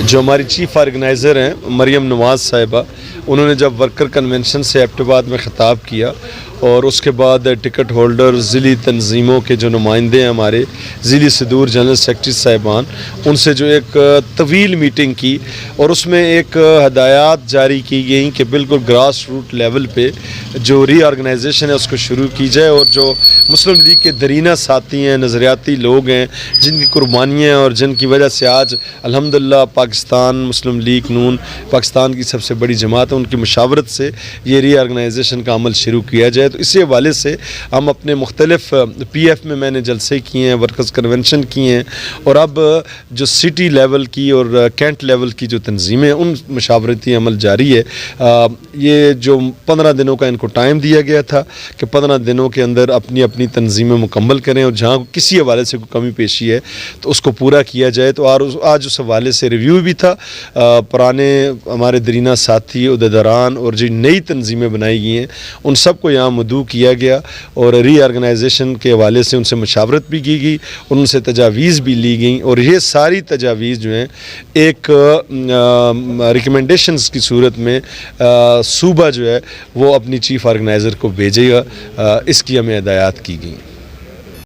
जो हमारी chief organiser हैं मरियम नवाज़ साहिबा, उन्होंने जब वर्कर कन्वेंशन से एबटाबाद में ख़िताब किया और उसके बाद टिकट होल्डर ज़िली तंजीमों के जो नुमाइंदे हैं हमारे ज़िली सदूर जनरल सेक्रेटरी साहिबान, उनसे जो एक तवील मीटिंग की और उसमें एक हदायत जारी की गई कि बिल्कुल ग्रास रूट लेवल पे जो रीऑर्गेनाइजेशन है उसको शुरू की जाए और जो मुस्लिम लीग के दरीना साथी हैं, नज़रियाती लोग हैं, जिनकी कुर्बानियाँ और जिनकी वजह से आज अल्हम्दुलिल्लाह पाकिस्तान मुस्लिम लीग नून पाकिस्तान की सबसे बड़ी जमात है, उनकी मशावरत से ये रीऑर्गेनाइजेशन का अमल शुरू किया जाए। तो इसी हवाले से हम अपने मुख्तलिफ PF में मैंने जलसे किए हैं, वर्कर्स कन्वेंशन किए हैं और अब जो सिटी लेवल की और कैंट लेवल की जो तंजीमें हैं उन मशावरती अमल जारी है। ये जो 15 दिनों का इनको टाइम दिया गया था कि 15 दिनों के अंदर अपनी अपनी तंजीमें मुकम्मल करें और जहाँ किसी हवाले से कोई कमी पेशी है तो उसको पूरा किया जाए। तो आज उस हवाले से रिव्यू भी था, पुराने हमारे दरीना साथी उहदेदारान और जो नई तंजीमें बनाई गई हैं उन सबको यहाँ मदऊ किया गया और रीऑर्गेनाइजेशन के हवाले से उनसे मशावरत भी की गई, उनसे तजावीज़ भी ली गई और ये सारी तजावीज़ जो हैं एक रिकमेंडेशंस की सूरत में सूबा जो है वो अपनी चीफ़ ऑर्गेनाइज़र को भेजेगा, इसकी हमें हिदायत की गई।